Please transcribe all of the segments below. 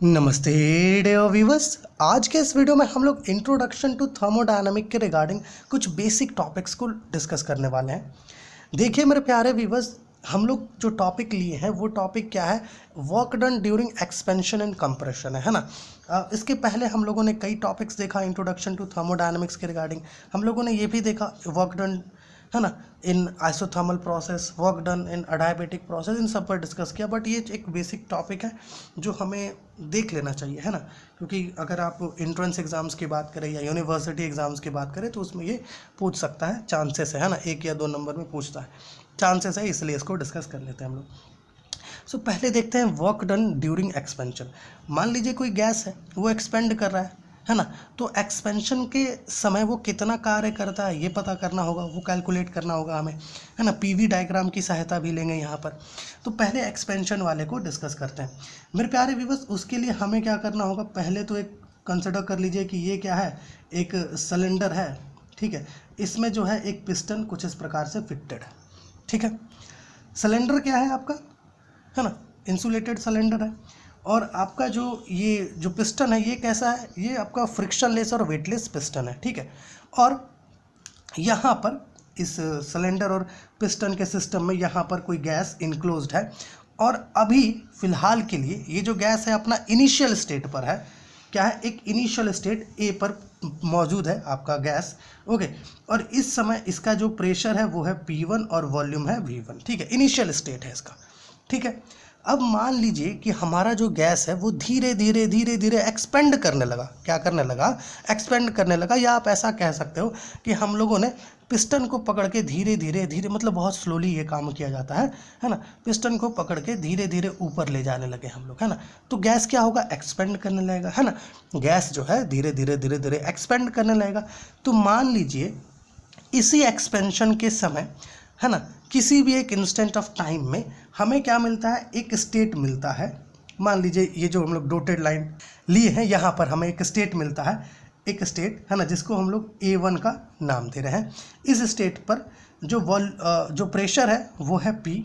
नमस्ते dear viewers. आज के इस वीडियो में हम लोग इंट्रोडक्शन टू थर्मोडायनामिक के रिगार्डिंग कुछ बेसिक टॉपिक्स को डिस्कस करने वाले हैं। देखिए मेरे प्यारे व्यूवर्स, हम लोग जो टॉपिक लिए हैं वो टॉपिक क्या है, work done during expansion and compression है ना। इसके पहले हम लोगों ने कई टॉपिक्स देखा इंट्रोडक्शन टू थर्मोडायनामिक्स के रिगार्डिंग। हम लोगों ने ये भी देखा वर्क डन है ना in isothermal process, work done in adiabatic process, इन सब पर डिस्कस किया। बट ये एक बेसिक टॉपिक है जो हमें देख लेना चाहिए है ना, क्योंकि अगर आप एंट्रेंस एग्जाम्स की बात करें या यूनिवर्सिटी एग्जाम्स की बात करें तो उसमें ये पूछ सकता है, चांसेस है ना, 1 या 2 नंबर में पूछता है, चांसेस है, इसलिए इसको डिस्कस कर लेते हैं हम लोग। सो पहले देखते हैं वर्क डन ड्यूरिंग एक्सपेंशन। मान लीजिए कोई गैस है, वो एक्सपेंड कर रहा है ना, तो एक्सपेंशन के समय वो कितना कार्य करता है ये पता करना होगा, वो कैलकुलेट करना होगा हमें, है ना। पीवी डायग्राम की सहायता भी लेंगे यहाँ पर। तो पहले एक्सपेंशन वाले को डिस्कस करते हैं मेरे प्यारे व्यूअर्स। उसके लिए हमें क्या करना होगा, पहले तो एक कंसिडर कर लीजिए कि ये क्या है, एक सिलेंडर है, ठीक है। इसमें जो है एक पिस्टन कुछ इस प्रकार से फिटेड है, ठीक है। सिलेंडर क्या है आपका, है ना, इंसुलेटेड सिलेंडर है। और आपका जो पिस्टन है ये कैसा है, ये आपका फ्रिक्शनलेस और वेटलेस पिस्टन है, ठीक है। और यहाँ पर इस सिलेंडर और पिस्टन के सिस्टम में यहाँ पर कोई गैस इनक्लोज्ड है। और अभी फ़िलहाल के लिए ये जो गैस है अपना इनिशियल स्टेट पर है, क्या है, एक इनिशियल स्टेट ए पर मौजूद है आपका गैस, ओके। और इस समय इसका जो प्रेशर है वो है P1 और वॉल्यूम है V1, ठीक है, इनिशियल स्टेट है इसका, ठीक है। अब मान लीजिए कि हमारा जो गैस है वो धीरे धीरे एक्सपेंड करने लगा। क्या करने लगा, एक्सपेंड करने लगा। या आप ऐसा कह सकते हो कि हम लोगों ने पिस्टन को पकड़ के धीरे धीरे मतलब बहुत स्लोली ये काम किया जाता है ना। पिस्टन को पकड़ के धीरे धीरे ऊपर ले जाने लगे हम लोग, है ना। तो गैस क्या होगा, एक्सपेंड करने लगेगा, है ना। गैस जो है धीरे धीरे एक्सपेंड करने लगेगा। तो मान लीजिए इसी एक्सपेंशन के समय, है ना, किसी भी एक इंस्टेंट ऑफ टाइम में हमें क्या मिलता है, एक स्टेट मिलता है। मान लीजिए ये जो हम लोग डॉटेड लाइन लिए हैं, यहाँ पर हमें एक स्टेट मिलता है, एक स्टेट, है ना, जिसको हम लोग A1 का नाम दे रहे हैं। इस स्टेट पर जो प्रेशर है वो है P,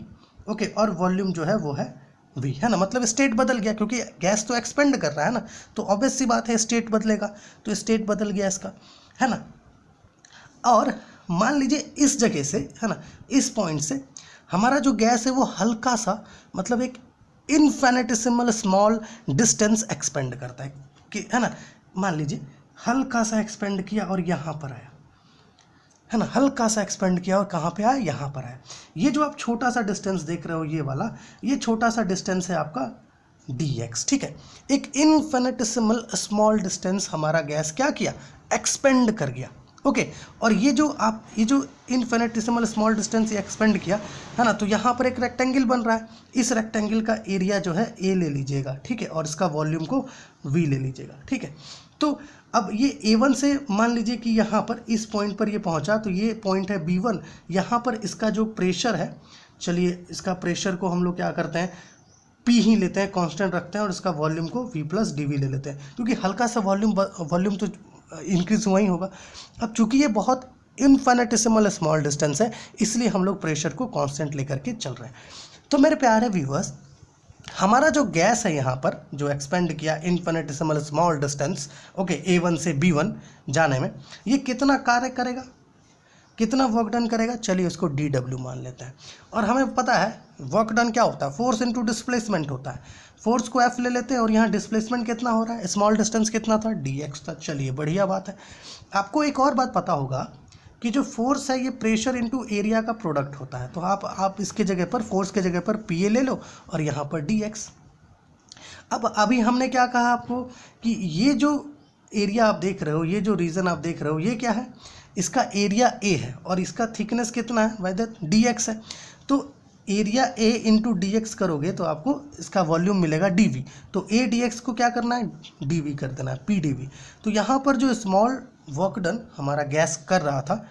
ओके, और वॉल्यूम जो है वो है V, है ना। मतलब स्टेट बदल गया, क्योंकि गैस तो एक्सपेंड कर रहा है ना, तो ऑब्वियस सी बात है स्टेट बदलेगा, तो स्टेट बदल गया इसका, है ना। और मान लीजिए इस जगह से, है ना, इस पॉइंट से हमारा जो गैस है वो हल्का सा, मतलब एक इनफिनिटेसिमल स्मॉल डिस्टेंस एक्सपेंड करता है, कि है ना। मान लीजिए हल्का सा एक्सपेंड किया और यहाँ पर आया, है ना, हल्का सा एक्सपेंड किया और कहाँ पे आया, यहाँ पर आया। ये जो आप छोटा सा डिस्टेंस देख रहे हो, ये वाला, ये छोटा सा डिस्टेंस है आपका dx, ठीक है। एक इनफिनिटेसिमल स्मॉल डिस्टेंस हमारा गैस क्या किया, एक्सपेंड कर गया, ओके। और ये जो इनफिनिटेसिमल स्मॉल डिस्टेंस एक्सपेंड किया, है ना, तो यहाँ पर एक रेक्टेंगल बन रहा है। इस रेक्टेंगल का एरिया जो है A ले लीजिएगा, ठीक है, और इसका वॉल्यूम को V ले लीजिएगा, ठीक है। तो अब ये A1 से मान लीजिए कि यहाँ पर इस पॉइंट पर ये पहुँचा, तो ये पॉइंट है B1। यहाँ पर इसका जो प्रेशर है, चलिए इसका प्रेशर को हम लोग क्या करते हैं, P ही लेते हैं, कांस्टेंट रखते हैं, और इसका वॉल्यूम को V+dV ले लेते हैं, क्योंकि हल्का सा वॉल्यूम तो इंक्रीज हुआ ही होगा। अब चूंकि ये बहुत इनफिनिटेसिमल स्मॉल डिस्टेंस है, इसलिए हम लोग प्रेशर को कांस्टेंट लेकर के चल रहे हैं। तो मेरे प्यारे व्यूअर्स, हमारा जो गैस है यहाँ पर जो एक्सपेंड किया infinitesimal small distance, okay, A1 से B1 जाने में, ये कितना कार्य करेगा, कितना वर्क डन करेगा, चलिए उसको dW मान लेते हैं। और हमें पता है वर्क डन क्या होता है, फोर्स इनटू डिस्प्लेसमेंट होता है। फोर्स को F ले लेते हैं और यहाँ डिस्प्लेसमेंट कितना हो रहा है, स्मॉल डिस्टेंस कितना था, dx था। चलिए बढ़िया बात है। आपको एक और बात पता होगा कि जो फोर्स है ये प्रेशर इनटू एरिया का प्रोडक्ट होता है। तो आप इसके जगह पर, फोर्स के जगह पर PA ले लो और यहाँ पर dx। अब अभी हमने क्या कहा आपको कि ये जो एरिया आप देख रहे हो, ये जो रीजन आप देख रहे हो, ये क्या है, इसका एरिया A है और इसका थिकनेस कितना है, बाय दैट dx है। तो एरिया A इंटू dx करोगे तो आपको इसका वॉल्यूम मिलेगा dV। तो A dx को क्या करना है, dV कर देना है, P/dV। तो यहाँ पर जो स्मॉल वर्क डन हमारा गैस कर रहा था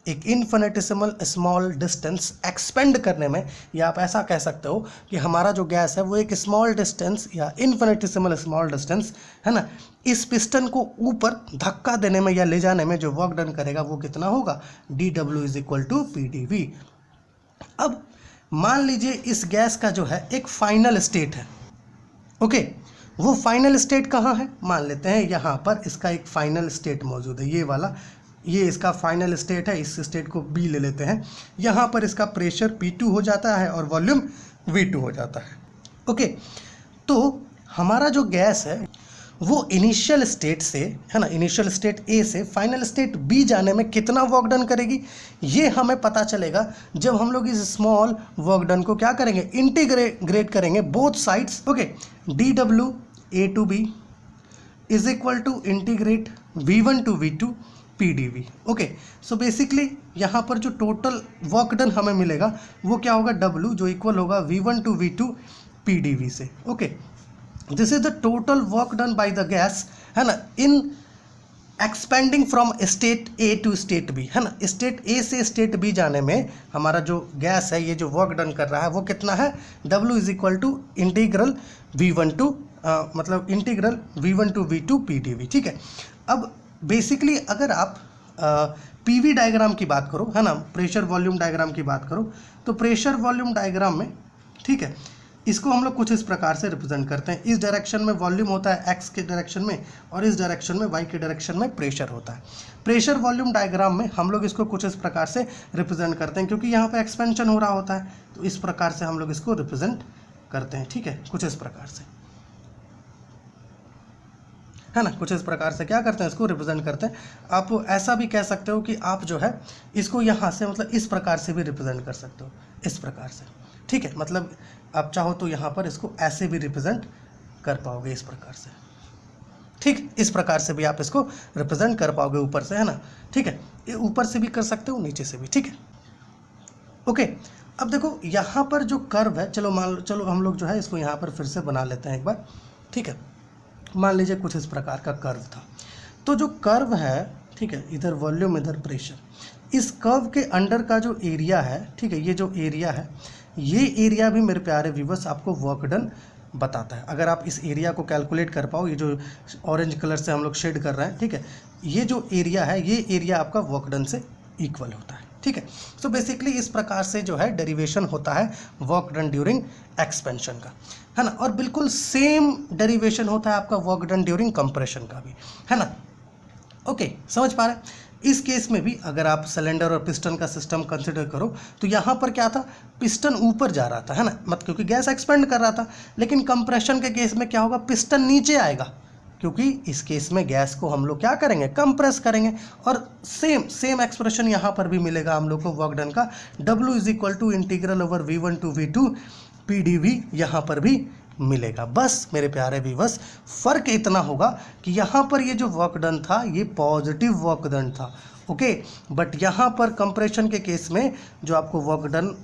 एक इनफिनिटेसिमल स्मॉल डिस्टेंस एक्सपेंड करने में, या आप ऐसा कह सकते हो कि हमारा जो गैस है वो एक स्मॉल डिस्टेंस या इनफिनिटेसिमल स्मॉल डिस्टेंस, है ना, इस पिस्टन को ऊपर धक्का देने में या ले जाने में जो वर्क डन करेगा वो कितना होगा, dW = P/dV। अब मान लीजिए इस गैस का जो है एक फाइनल स्टेट है, ओके। वो फाइनल स्टेट कहाँ है, मान लेते हैं यहाँ पर इसका एक फाइनल स्टेट मौजूद है, ये वाला, ये इसका फाइनल स्टेट है, इस स्टेट को बी ले लेते हैं। यहाँ पर इसका प्रेशर P2 हो जाता है और वॉल्यूम V2 हो जाता है। ओके, तो हमारा जो गैस है वो इनिशियल स्टेट से, है ना, इनिशियल स्टेट ए से फाइनल स्टेट बी जाने में कितना वर्क डन करेगी, ये हमें पता चलेगा जब हम लोग इस स्मॉल वर्क डन को क्या करेंगे, इंटीग्रेट करेंगे both sides. Okay, dW A to B is equal to integrate V1 to V2 PdV। Okay, so basically यहाँ पर जो टोटल वर्क डन हमें मिलेगा वो क्या होगा, W, जो इक्वल होगा V1 to V2 PdV से। Okay, this is the total work done by the gas, है ना, in expanding from state A to state B, है ना, स्टेट ए से स्टेट बी जाने में हमारा जो गैस है, ये जो वर्क डन कर रहा है वो कितना है, W is equal to integral V1 to मतलब integral V1 to V2 PdV। ठीक है, अब बेसिकली अगर आप PV डायग्राम की बात करो, है ना, प्रेशर वॉल्यूम डायग्राम की बात करो, तो प्रेशर वॉल्यूम डायग्राम में, ठीक है, इसको हम लोग कुछ इस प्रकार से रिप्रेजेंट करते हैं। इस डायरेक्शन में वॉल्यूम होता है x के डायरेक्शन में, और इस डायरेक्शन में y के डायरेक्शन में प्रेशर होता है। प्रेशर वॉल्यूम डायग्राम में हम लोग इसको कुछ इस प्रकार से रिप्रेजेंट करते हैं, क्योंकि यहाँ पे एक्सपेंशन हो रहा होता है, तो इस प्रकार से हम लोग इसको रिप्रेजेंट करते हैं। ठीक है, कुछ इस प्रकार से, है ना, कुछ इस प्रकार से क्या करते हैं, इसको रिप्रेजेंट करते हैं। आप ऐसा भी कह सकते हो कि आप जो है इसको यहाँ से मतलब इस प्रकार से भी रिप्रेजेंट कर सकते हो, इस प्रकार से। ठीक है, मतलब आप चाहो तो यहाँ पर इसको ऐसे भी रिप्रेजेंट कर पाओगे, इस प्रकार से। ठीक, इस प्रकार से भी आप इसको रिप्रेजेंट कर पाओगे ऊपर से, है ना। ठीक है, ये ऊपर से भी कर सकते हो, नीचे से भी। ठीक है, ओके, अब देखो यहाँ पर जो कर्व है, चलो हम लोग जो है इसको यहाँ पर फिर से बना लेते हैं एक बार। ठीक है, मान लीजिए कुछ इस प्रकार का कर्व था, तो जो कर्व है, ठीक है, इधर वॉल्यूम इधर प्रेशर, इस कर्व के अंडर का जो एरिया है, ठीक है, ये जो एरिया है, ये एरिया भी मेरे प्यारे व्यूअर्स आपको वर्क डन बताता है। अगर आप इस एरिया को कैलकुलेट कर पाओ, ये जो ऑरेंज कलर से हम लोग शेड कर रहे हैं, ठीक है, ये जो एरिया है, ये एरिया आपका वर्क डन से इक्वल होता है। ठीक है, सो बेसिकली इस प्रकार से जो है डेरिवेशन होता है वर्क डन ड्यूरिंग एक्सपेंशन का, है ना, और बिल्कुल सेम डेरिवेशन होता है आपका वर्क डन ड्यूरिंग कंप्रेशन का भी, है ना। ओके, समझ पा रहे हैं। इस केस में भी अगर आप सिलेंडर और पिस्टन का सिस्टम कंसिडर करो, तो यहाँ पर क्या था, पिस्टन ऊपर जा रहा था, है ना, मतलब क्योंकि गैस एक्सपेंड कर रहा था। लेकिन कंप्रेशन के केस में क्या होगा, पिस्टन नीचे आएगा, क्योंकि इस केस में गैस को हम लोग क्या करेंगे, कंप्रेस करेंगे। और सेम एक्सप्रेशन यहाँ पर भी मिलेगा हम लोग को वर्क डन का, W is equal to integral over V1 to V2 PdV यहाँ पर भी मिलेगा। बस मेरे प्यारे व्यूअर्स, फ़र्क इतना होगा कि यहाँ पर ये जो वर्क डन था ये पॉजिटिव वर्क डन था। ओके, बट यहाँ पर कंप्रेशन के केस में जो आपको वर्क डन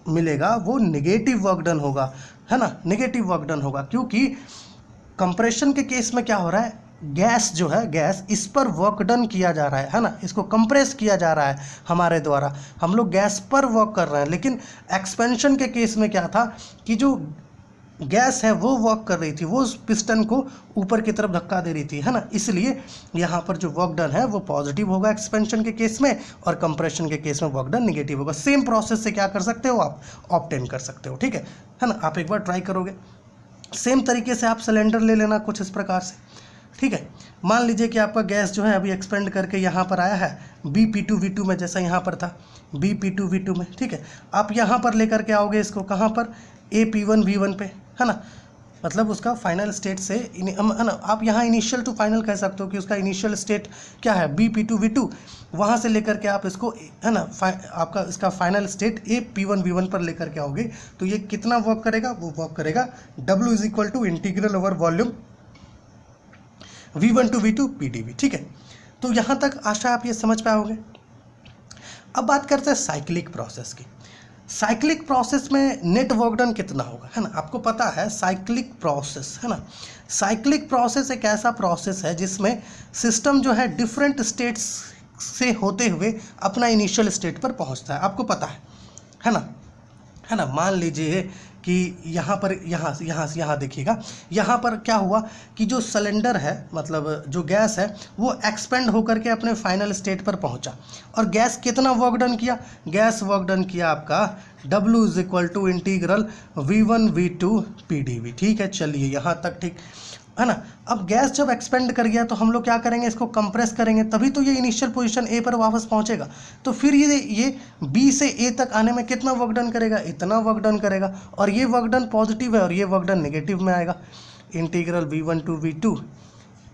मिलेगा वो नेगेटिव वर्क डन होगा, है ना, नेगेटिव वर्क डन होगा, क्योंकि कंप्रेशन के केस में क्या हो रहा है, गैस जो है, गैस इस पर वर्क डन किया जा रहा है ना, इसको कंप्रेस किया जा रहा है हमारे द्वारा, हम लोग गैस पर वर्क कर रहे हैं। लेकिन एक्सपेंशन के केस में क्या था कि जो गैस है वो वर्क कर रही थी, वो पिस्टन को ऊपर की तरफ धक्का दे रही थी, है ना, इसलिए यहाँ पर जो वर्क डन है वो पॉजिटिव होगा एक्सपेंशन के केस में, और कंप्रेशन के केस में वर्क डन नेगेटिव होगा। सेम प्रोसेस से क्या कर सकते हो, आप ऑब्टेन कर सकते हो। ठीक है ना, आप एक बार ट्राई करोगे। सेम तरीके से आप सिलेंडर ले लेना कुछ इस प्रकार से। ठीक है, मान लीजिए कि आपका गैस जो है अभी एक्सपेंड करके यहाँ पर आया है BP2V2 में, जैसा यहाँ पर था BP2V2 में। ठीक है, आप यहाँ पर लेकर के आओगे इसको, कहाँ पर, AP1V1 पे, है ना, मतलब उसका फाइनल स्टेट से, है ना, आप यहाँ इनिशियल टू फाइनल कह सकते हो कि उसका इनिशियल स्टेट क्या है, BP2V2, वहाँ से लेकर के आप इसको, है ना, आपका इसका फाइनल स्टेट AP1V1 पर लेकर के आओगे, तो ये कितना वर्क करेगा, वो वर्क करेगा W is equal to integral over volume V1 to V2 PdV। ठीक है, तो यहाँ तक आशा आप ये समझ पाओगे। अब बात करते हैं साइक्लिक प्रोसेस की। साइक्लिक प्रोसेस में नेट वर्क डन कितना होगा, है ना, आपको पता है साइक्लिक प्रोसेस, है ना, साइक्लिक प्रोसेस एक ऐसा प्रोसेस है जिसमें सिस्टम जो है डिफरेंट स्टेट्स से होते हुए अपना इनिशियल स्टेट पर पहुंचता है, आपको पता है ना। मान लीजिए कि यहाँ पर यहाँ देखिएगा, यहाँ पर क्या हुआ कि जो सिलेंडर है, मतलब जो गैस है, वो एक्सपेंड होकर के अपने फाइनल स्टेट पर पहुँचा, और गैस कितना वर्क डन किया, गैस वर्क डन किया आपका W is equal to integral V1 V2 PdV। ठीक है, चलिए यहाँ तक ठीक। है ना। अब गैस जब एक्सपेंड कर गया तो हम लोग क्या करेंगे, इसको कंप्रेस करेंगे, तभी तो ये इनिशियल पोजीशन ए पर वापस पहुंचेगा। तो फिर ये बी से ए तक आने में कितना वर्क डन करेगा, इतना वर्क डन करेगा, और ये वर्क डन पॉजिटिव है और ये वर्क डन नेगेटिव में आएगा। Integral V1 to V2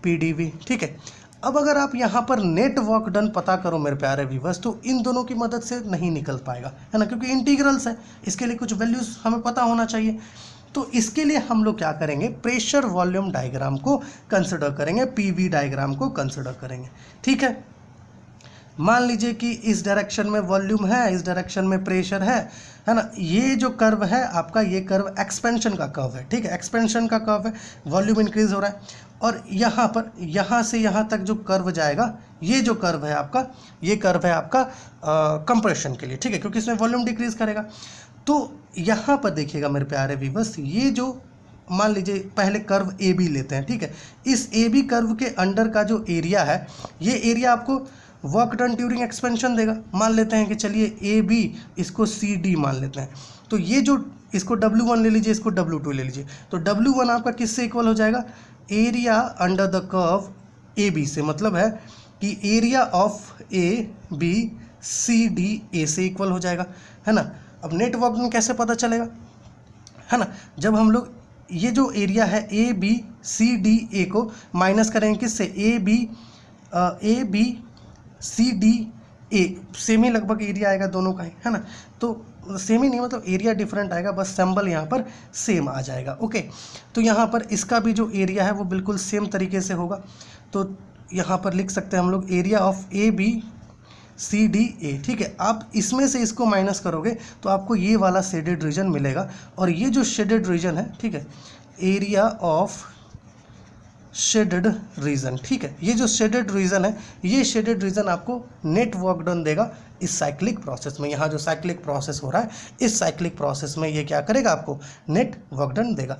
PdV, ठीक है। अब अगर आप यहाँ पर नेट वर्क डन पता करो मेरे प्यारे व्यूअर्स, तो इन दोनों की मदद से नहीं निकल पाएगा, है ना, क्योंकि इंटीग्रल्स है, इसके लिए कुछ वैल्यूज हमें पता होना चाहिए। तो इसके लिए हम लोग क्या करेंगे, प्रेशर वॉल्यूम डायग्राम को कंसिडर करेंगे, PV डायग्राम को कंसिडर करेंगे, ठीक है। मान लीजिए कि इस डायरेक्शन में वॉल्यूम है, इस डायरेक्शन में प्रेशर है ना। ये जो कर्व है आपका, ये कर्व एक्सपेंशन का कर्व है, ठीक है, एक्सपेंशन का कर्व है, वॉल्यूम इंक्रीज हो रहा है। और यहाँ पर, यहाँ से यहाँ तक जो कर्व जाएगा, ये जो कर्व है आपका, ये कर्व है आपका कंप्रेशन के लिए, ठीक है, क्योंकि इसमें वॉल्यूम डिक्रीज करेगा। तो यहाँ पर देखिएगा मेरे प्यारे व्यूअर्स, ये जो मान लीजिए पहले कर्व AB लेते हैं, ठीक है। इस AB कर्व के अंडर का जो एरिया है, ये एरिया आपको वर्क डन ड्यूरिंग एक्सपेंशन देगा। मान लेते हैं कि चलिए AB, इसको CD मान लेते हैं। तो ये जो, इसको W1 ले लीजिए, इसको W2 ले लीजिए। तो W1 आपका किससे इक्वल हो जाएगा, area under the curve AB से, मतलब है कि एरिया ऑफ ABCD से इक्वल हो जाएगा, है ना। अब नेट वर्क डन कैसे पता चलेगा, है ना, जब हम लोग ये जो एरिया है ABCDA को माइनस करेंगे किससे, ABCDA, सेम ही लगभग एरिया आएगा दोनों का ही, है ना। तो सेम ही नहीं, मतलब एरिया डिफरेंट आएगा, बस सिंबल यहाँ पर सेम आ जाएगा, ओके। तो यहाँ पर इसका भी जो एरिया है वो बिल्कुल सेम तरीके से होगा। तो यहाँ पर लिख सकते हैं हम लोग एरिया ऑफ ABCDA, ठीक है। आप इसमें से इसको माइनस करोगे तो आपको ये वाला शेडेड रीजन मिलेगा, और ये जो शेडेड रीजन है, ठीक है, एरिया ऑफ शेडेड रीजन, ठीक है, ये जो शेडेड रीजन है, ये शेडेड रीजन आपको नेट वर्क डन देगा इस साइक्लिक प्रोसेस में। यहाँ जो साइक्लिक प्रोसेस हो रहा है, इस साइक्लिक प्रोसेस में ये क्या करेगा, आपको नेट वर्क डन देगा।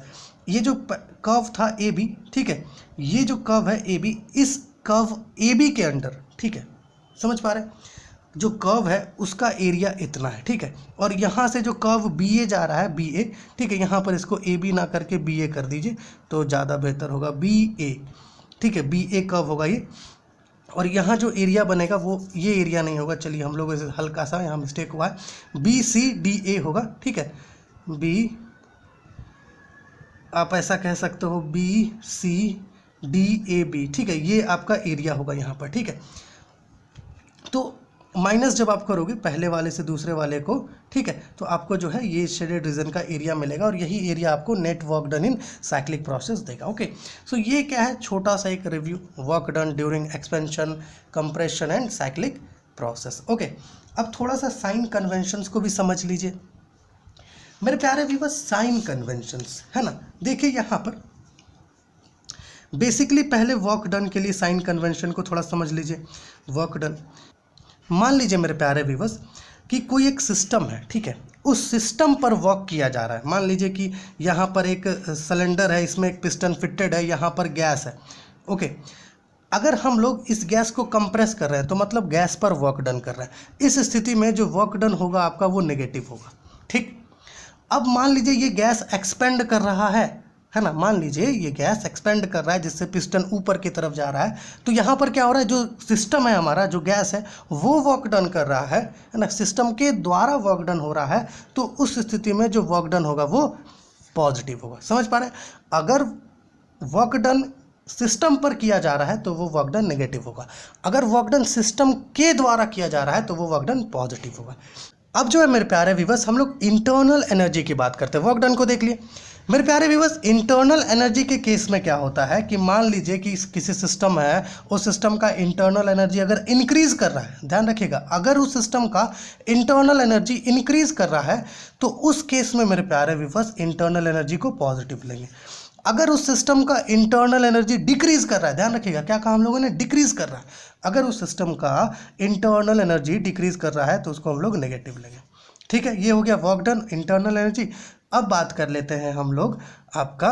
ये जो कर्व था AB, ठीक है, ये जो कर्व है AB, इस कर्व AB के अंडर, ठीक है, समझ पा रहे हैं, जो कर्व है उसका एरिया इतना है, ठीक है। और यहाँ से जो कर्व BA जा रहा है, BA, ठीक है, यहाँ पर इसको AB ना करके BA कर दीजिए तो ज़्यादा बेहतर होगा, BA, ठीक है, BA कर्व होगा ये। और यहाँ जो एरिया बनेगा वो ये एरिया नहीं होगा, चलिए हम लोग इसे हल्का सा यहाँ मिस्टेक हुआ है, BCDA होगा, ठीक है, आप ऐसा कह सकते हो BCDAB, ठीक है, ये आपका एरिया होगा यहाँ पर, ठीक है। तो माइनस जब आप करोगे पहले वाले से दूसरे वाले को, ठीक है, तो आपको जो है ये शेडेड रीजन का एरिया मिलेगा, और यही एरिया आपको नेट वर्क डन इन साइक्लिक प्रोसेस देगा, ओके। सो ये क्या है, छोटा सा एक review, work done during expansion, compression and cyclic process, okay. अब थोड़ा सा साइन कन्वेंशंस को भी समझ लीजिए मेरे प्यारे व्यूअर्स। साइन कन्वेंशंस, है ना, देखिए यहाँ पर बेसिकली पहले वर्क डन के लिए साइन कन्वेंशन को थोड़ा समझ लीजिए। वर्क डन, मान लीजिए मेरे प्यारे व्यूअर्स कि कोई एक सिस्टम है, ठीक है, उस सिस्टम पर वर्क किया जा रहा है। मान लीजिए कि यहाँ पर एक सिलेंडर है, इसमें एक पिस्टन फिटेड है, यहाँ पर गैस है, ओके। अगर हम लोग इस गैस को कंप्रेस कर रहे हैं तो मतलब गैस पर वर्क डन कर रहे हैं। इस स्थिति में जो वर्क डन होगा आपका वो नेगेटिव होगा, ठीक। अब मान लीजिए ये गैस एक्सपेंड कर रहा है ना, मान लीजिए ये गैस एक्सपेंड कर रहा है जिससे पिस्टन ऊपर की तरफ जा रहा है, तो यहाँ पर क्या हो रहा है, जो सिस्टम है हमारा, जो गैस है वो वर्क डन कर रहा है ना, सिस्टम के द्वारा वर्क डन हो रहा है। तो उस स्थिति में जो वर्क डन होगा वो पॉजिटिव होगा, समझ पा रहे हैं। अगर वर्क डन सिस्टम पर किया जा रहा है तो वो वर्क डन नेगेटिव होगा, अगर वर्क डन सिस्टम के द्वारा किया जा रहा है तो वो वर्क डन पॉजिटिव होगा। अब जो है मेरे प्यारे व्यूअर्स, हम लोग इंटरनल एनर्जी की बात करते हैं। वर्क डन को देख लिए मेरे प्यारे व्यूअर्स। इंटरनल एनर्जी के केस में क्या होता है कि मान लीजिए कि किसी सिस्टम है, उस सिस्टम का इंटरनल एनर्जी अगर इंक्रीज कर रहा है, ध्यान रखिएगा, अगर उस सिस्टम का इंटरनल एनर्जी इंक्रीज कर रहा है तो उस केस में मेरे प्यारे व्यूअर्स इंटरनल एनर्जी को पॉजिटिव लेंगे। अगर उस सिस्टम का इंटरनल एनर्जी डिक्रीज कर रहा है, ध्यान रखिएगा, क्या कहा हम लोगों ने, डिक्रीज कर रहा है, अगर उस सिस्टम का इंटरनल एनर्जी डिक्रीज कर रहा है तो उसको हम लोग नेगेटिव लेंगे, ठीक है। ये हो गया वर्क डन, इंटरनल एनर्जी। अब बात कर लेते हैं हम लोग आपका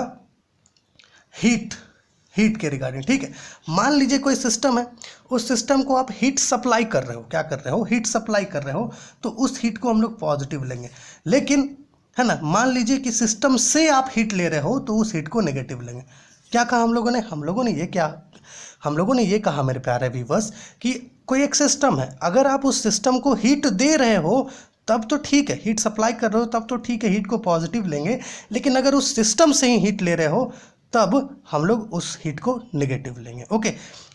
हीट के रिगार्डिंग, ठीक है। मान लीजिए कोई सिस्टम है, उस सिस्टम को आप हीट सप्लाई कर रहे हो, क्या कर रहे हो, हीट सप्लाई कर रहे हो, तो उस हीट को हम लोग पॉजिटिव लेंगे। लेकिन है ना, मान लीजिए कि सिस्टम से आप हीट ले रहे हो तो उस हीट को नेगेटिव लेंगे। क्या कहा हम लोगों ने? हम लोगों ने ये कहा मेरे प्यारे व्यूअर्स कि कोई एक सिस्टम है, अगर आप उस सिस्टम को हीट दे रहे हो तब तो ठीक है, हीट सप्लाई कर रहे हो तब तो ठीक है, हीट को पॉजिटिव लेंगे। लेकिन अगर उस सिस्टम से ही हीट ले रहे हो तब हम लोग उस हीट को नेगेटिव लेंगे। ओके,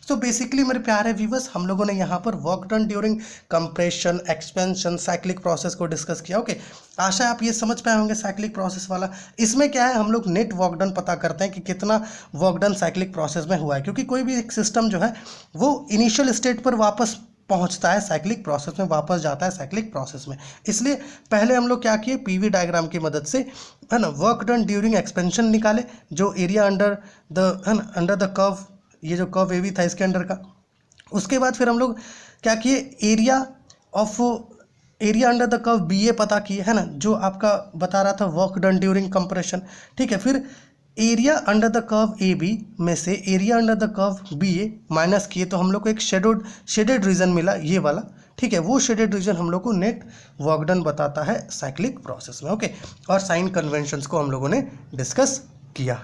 तो बेसिकली मेरे प्यारे व्यूअर्स हम लोगों ने यहाँ पर work done during compression, expansion, cyclic process को डिस्कस किया। ओके, आशा है आप ये समझ पाए होंगे साइक्लिक प्रोसेस वाला। इसमें क्या है, हम लोग नेट वर्क डन पता करते हैं कि कितना वर्क डन साइक्लिक प्रोसेस में हुआ है, क्योंकि कोई भी एक सिस्टम जो है वो इनिशियल स्टेट पर वापस पहुंचता है, साइक्लिक प्रोसेस में वापस जाता है साइक्लिक प्रोसेस में। इसलिए पहले हम लोग क्या किए, पीवी डायग्राम की मदद से है ना वर्क डन ड्यूरिंग एक्सपेंशन निकाले, जो एरिया अंडर द है ना अंडर द कर्व, ये जो कर्व ए भी था इसके अंडर का। उसके बाद फिर हम लोग क्या किए, area under the curve B A पता किए, है ना, जो आपका बता रहा था वर्क डन ड्यूरिंग कंप्रेशन। ठीक है, फिर area under the curve A B में से area under the curve B A minus किए, तो हम लोग को एक शेडेड रीजन मिला, ये वाला। ठीक है, वो शेडेड रीजन हम लोग को नेट वर्क डन बताता है साइक्लिक प्रोसेस में। ओके, और साइन कन्वेंशंस को हम लोगों ने डिस्कस किया।